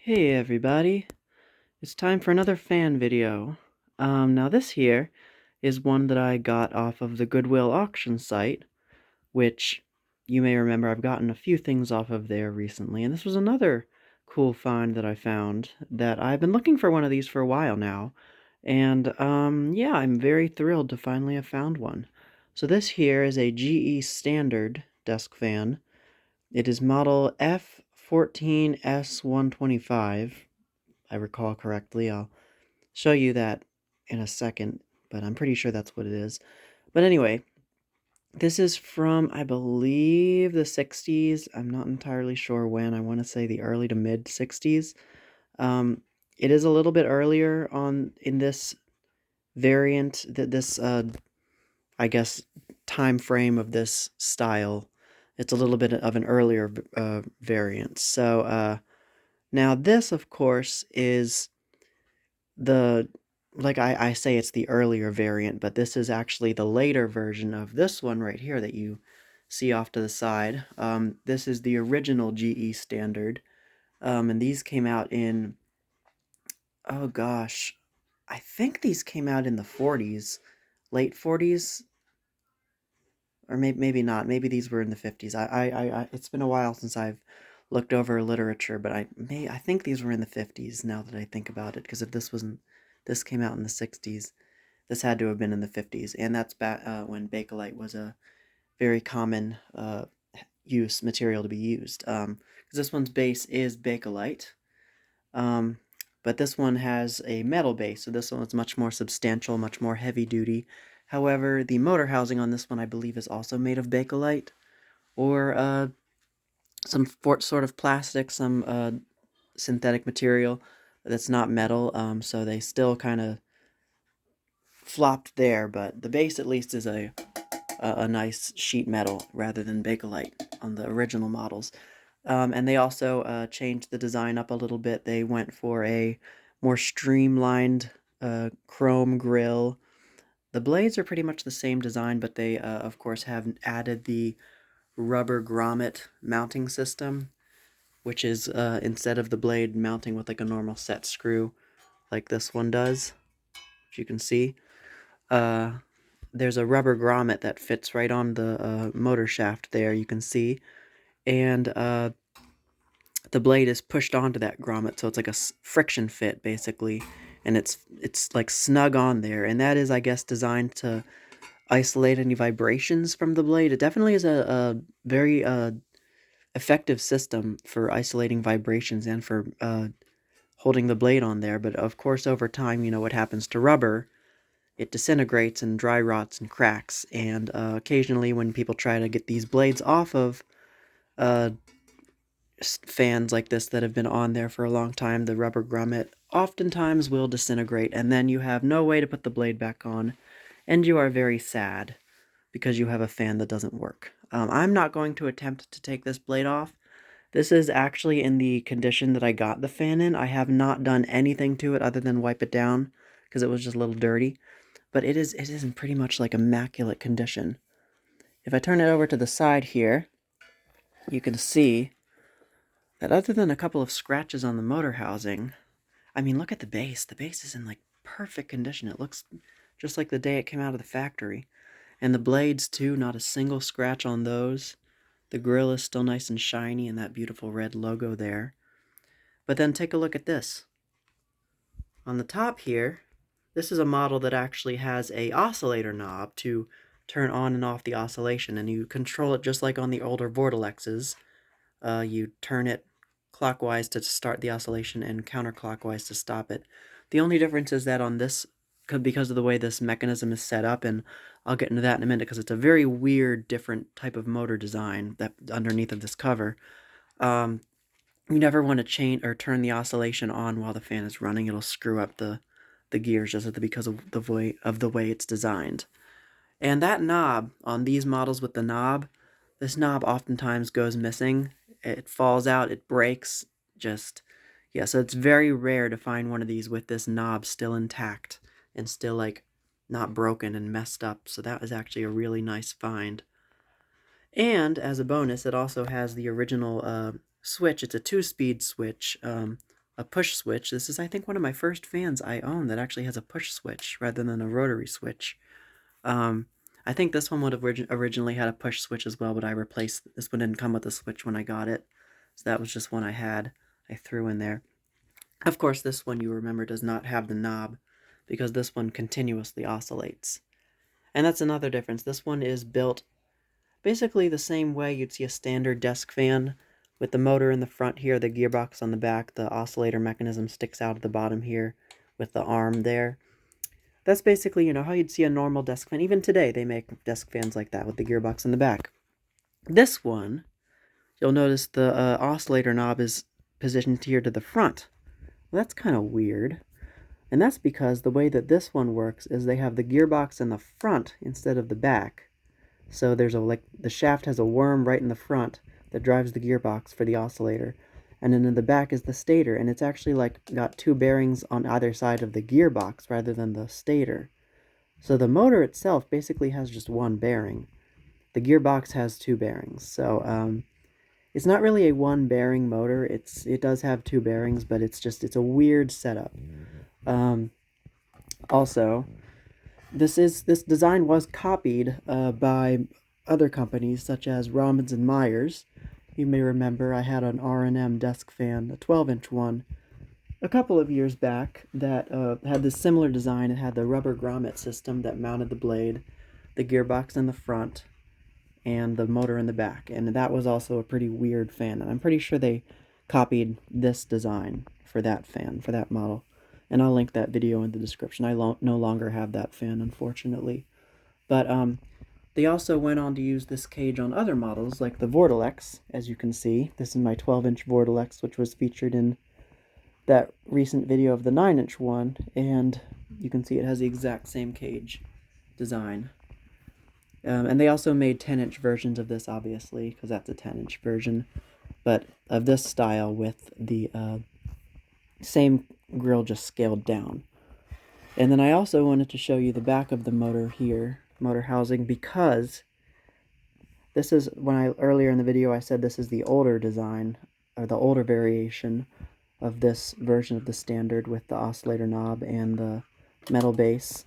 Hey everybody, it's time for another fan video. Now this here is one that I got off of the Goodwill auction site, which you may remember I've gotten a few things off of there recently, and this was another cool find that I found that I've been looking for one of these for a while now, and yeah, I'm very thrilled to finally have found one. So this here is a GE standard desk fan. It is model F14S125. I recall correctly. I'll show you that in a second, but I'm pretty sure that's what it is. But anyway, this is from, I believe, the 60s. I'm not entirely sure when. I want to say the early to mid 60s. It is a little bit earlier on in this variant, that this, I guess, time frame of this style. It's a little bit of an earlier variant. So now this, of course, is the like I say it's the earlier variant, but this is actually the later version of this one right here that you see off to the side. This is the original GE standard, and these came out in, oh gosh, I think these came out in the 40s, late 40s, or maybe not. Maybe these were in the 50s. It's been a while since I've looked over literature, but I think these were in the 50s now that I think about it, because if this came out in the 60s, this had to have been in the 50s, and that's when Bakelite was a very common use material to be used. Because this one's base is Bakelite, um, but this one has a metal base, so this one is much more substantial, much more heavy duty. However, the motor housing on this one, I believe, is also made of Bakelite, or some sort of plastic, some synthetic material that's not metal, so they still kind of flopped there, but the base at least is a nice sheet metal rather than Bakelite on the original models. And they also changed the design up a little bit. They went for a more streamlined chrome grille. The blades are pretty much the same design, but they, of course, have added the rubber grommet mounting system, which is instead of the blade mounting with like a normal set screw like this one does, which you can see, there's a rubber grommet that fits right on the motor shaft there, you can see, and the blade is pushed onto that grommet, so it's like a friction fit basically, and it's like snug on there, and that is, I guess, designed to isolate any vibrations from the blade. It definitely is a very effective system for isolating vibrations and for holding the blade on there, but of course over time, you know what happens to rubber. It disintegrates and dry rots and cracks, and occasionally when people try to get these blades off of uh, fans like this that have been on there for a long time, the rubber grommet oftentimes will disintegrate, and then you have no way to put the blade back on, and you are very sad because you have a fan that doesn't work. I'm not going to attempt to take this blade off. This is actually in the condition that I got the fan in. I have not done anything to it other than wipe it down because it was just a little dirty. But it is in pretty much like immaculate condition. If I turn it over to the side here, you can see that other than a couple of scratches on the motor housing, I mean, look at the base. The base is in like perfect condition. It looks just like the day it came out of the factory. And the blades too, not a single scratch on those. The grill is still nice and shiny and that beautiful red logo there. But then take a look at this. On the top here, this is a model that actually has a oscillator knob to turn on and off the oscillation, and you control it just like on the older Vortalexes. You turn it clockwise to start the oscillation and counterclockwise to stop it. The only difference is that on this, because of the way this mechanism is set up, and I'll get into that in a minute because it's a very weird, different type of motor design that underneath of this cover. You never want to change or turn the oscillation on while the fan is running. It'll screw up the gears just because of the way it's designed. And that knob on these models with the knob, this knob oftentimes goes missing. It falls out, it breaks, yeah, so it's very rare to find one of these with this knob still intact and still like not broken and messed up. So that was actually a really nice find. And as a bonus, it also has the original switch. It's a 2-speed switch a push switch. This is, I think, one of my first fans I own that actually has a push switch rather than a rotary switch. I think this one would have originally had a push switch as well, but I replaced, this one didn't come with a switch when I got it. So that was just one I had, I threw in there. Of course, this one, you remember, does not have the knob because this one continuously oscillates. And that's another difference. This one is built basically the same way you'd see a standard desk fan, with the motor in the front here, the gearbox on the back, the oscillator mechanism sticks out at the bottom here with the arm there. That's basically, how you'd see a normal desk fan. Even today, they make desk fans like that with the gearbox in the back. This one, you'll notice the oscillator knob is positioned here to the front. Well, that's kind of weird. And that's because the way that this one works is they have the gearbox in the front instead of the back. So there's the shaft has a worm right in the front that drives the gearbox for the oscillator. And then in the back is the stator, and it's actually got two bearings on either side of the gearbox rather than the stator. So the motor itself basically has just one bearing. The gearbox has two bearings. So it's not really a one bearing motor. It does have two bearings, but it's a weird setup. Also, this design was copied by other companies such as Robbins and Myers. You may remember I had an R&M desk fan, a 12-inch one, a couple of years back that had this similar design. It had the rubber grommet system that mounted the blade, the gearbox in the front, and the motor in the back. And that was also a pretty weird fan. And I'm pretty sure they copied this design for that fan, for that model. And I'll link that video in the description. I no longer have that fan, unfortunately. But they also went on to use this cage on other models, like the Vortalex, as you can see. This is my 12-inch Vortalex, which was featured in that recent video of the 9-inch one, and you can see it has the exact same cage design. And they also made 10-inch versions of this, obviously, because that's a 10-inch version, but of this style with the same grill just scaled down. And then I also wanted to show you the back of the motor here, motor housing, because this is, earlier in the video I said this is the older design, or the older variation of this version of the standard with the oscillator knob and the metal base.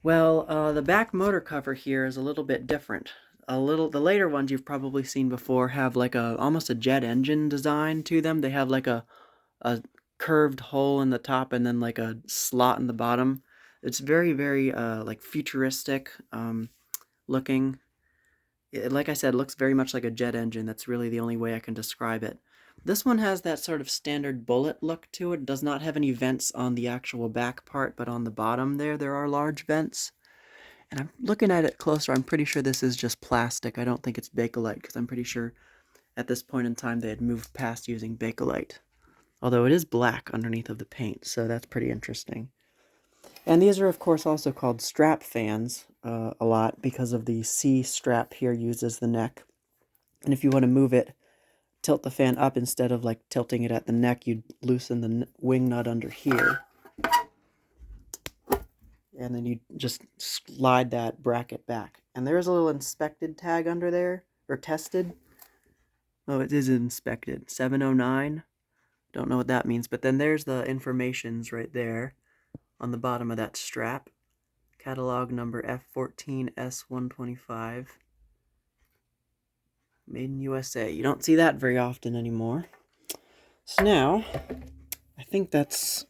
Well, the back motor cover here is a little bit different. The later ones you've probably seen before have almost a jet engine design to them. They have a curved hole in the top and then a slot in the bottom. It's very, very futuristic looking. Like I said, it looks very much like a jet engine. That's really the only way I can describe it. This one has that sort of standard bullet look to it. It does not have any vents on the actual back part, but on the bottom there are large vents. And I'm looking at it closer, I'm pretty sure this is just plastic. I don't think it's Bakelite, because I'm pretty sure at this point in time they had moved past using Bakelite. Although it is black underneath of the paint, so that's pretty interesting. And these are, of course, also called strap fans a lot because of the C strap here used as the neck. And if you want to move it, tilt the fan up instead of tilting it at the neck, you'd loosen the wing nut under here. And then you just slide that bracket back. And there is a little inspected tag under there, or tested. Oh, it is inspected. 709. Don't know what that means, but then there's the informations right there on the bottom of that strap. Catalog number F14S125. Made in USA. You don't see that very often anymore. So now, I think that's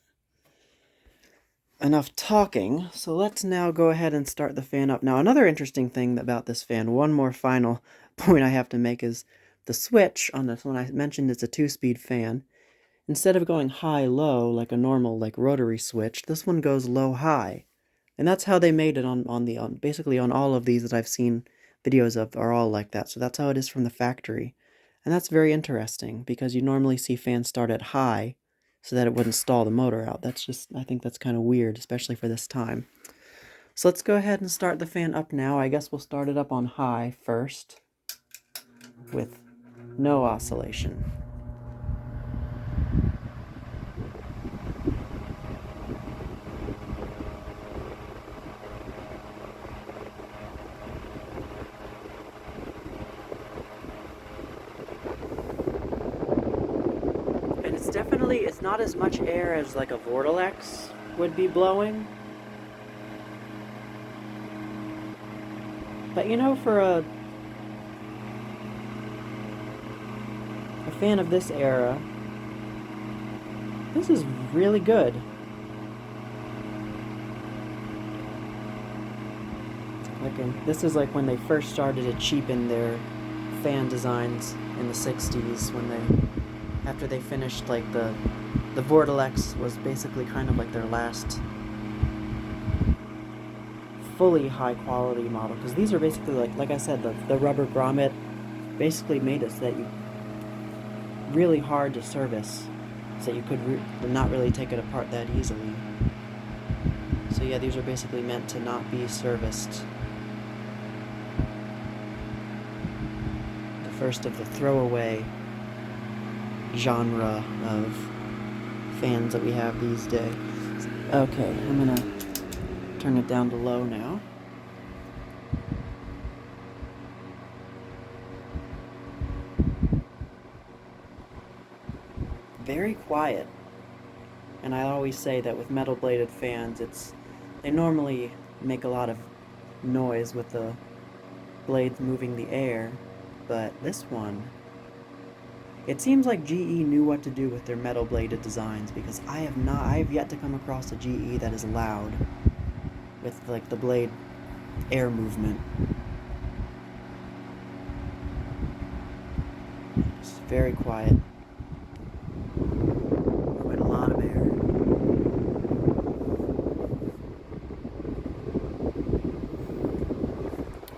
enough talking. So let's now go ahead and start the fan up. Now, another interesting thing about this fan, one more final point I have to make, is the switch on this one. I mentioned it's a 2-speed fan. Instead of going high-low like a normal rotary switch, this one goes low-high. And that's how they made it basically on all of these that I've seen videos of are all like that. So that's how it is from the factory. And that's very interesting because you normally see fans start at high so that it wouldn't stall the motor out. I think that's kind of weird, especially for this time. So let's go ahead and start the fan up now. I guess we'll start it up on high first with no oscillation. it's not as much air as like a Vortalex would be blowing. But you know, for a fan of this era, this is really good. This is like when they first started to cheapen their fan designs in the 60s, after they finished like the Vortalex was basically kind of like their last fully high quality model, because these are basically like I said, the rubber grommet basically made it so that you really hard to service, so you could not really take it apart that easily. So yeah, these are basically meant to not be serviced. The first of the throwaway genre of fans that we have these days. Okay, I'm gonna turn it down to low now. Very quiet. And I always say that with metal bladed fans, they normally make a lot of noise with the blades moving the air, but this one, it seems like GE knew what to do with their metal bladed designs, because I have yet to come across a GE that is loud with like the blade air movement. It's very quiet. Quite a lot of air.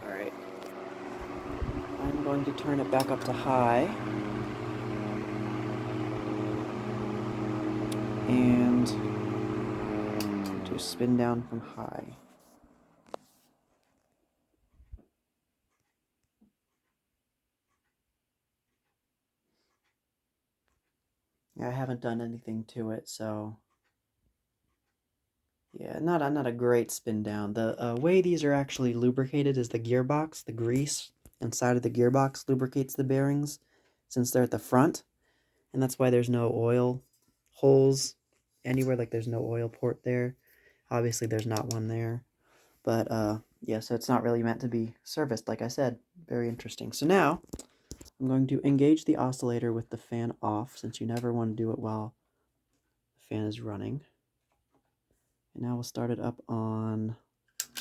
Alright. I'm going to turn it back up to high. And do spin down from high. Yeah, I haven't done anything to it, so yeah, not a great spin down. The way these are actually lubricated is the gearbox. The grease inside of the gearbox lubricates the bearings, since they're at the front, and that's why there's no oil holes anywhere. Like there's no oil port there. Obviously, there's not one there, but yeah, so it's not really meant to be serviced. Like I said, very interesting. So now I'm going to engage the oscillator with the fan off, since you never want to do it while the fan is running. And now we'll start it up on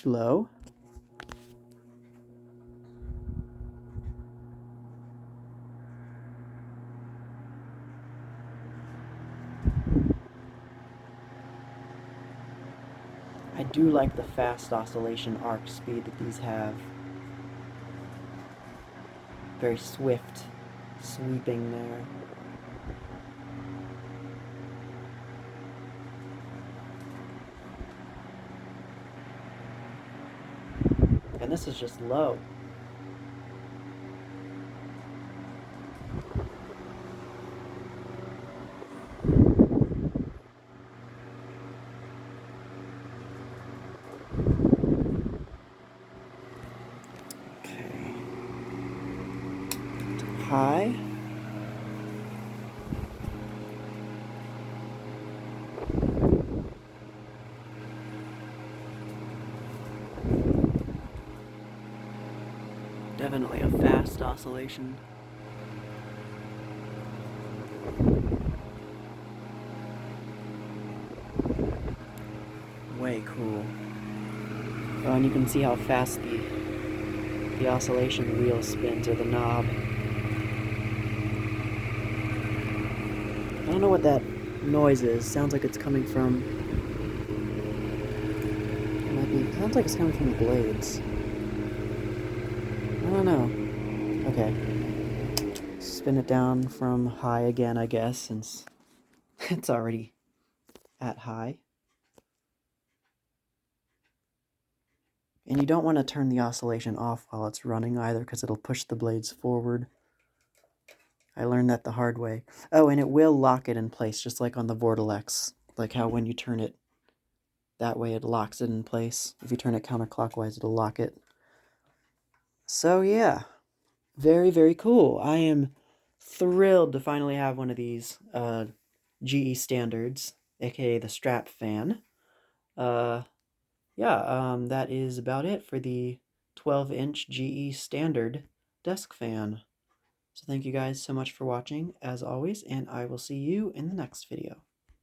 low. I do like the fast oscillation arc speed that these have. Very swift, sweeping there. And this is just low. Okay. High. Definitely a fast oscillation. Way cool. Oh, and you can see how fast the oscillation wheel spins, or the knob. I don't know what that noise is. Sounds like it's coming from... sounds like it's coming from the blades. I don't know. Okay. Spin it down from high again, I guess, since it's already at high. And you don't want to turn the oscillation off while it's running either, because it'll push the blades forward. I learned that the hard way. Oh, and it will lock it in place, just like on the Vortalex. Like how when you turn it that way, it locks it in place. If you turn it counterclockwise, it'll lock it. So yeah, very, very cool. I am thrilled to finally have one of these. GE standards, aka the strap fan. Yeah, that is about it for the 12-inch GE standard desk fan. So thank you guys so much for watching, as always, and I will see you in the next video.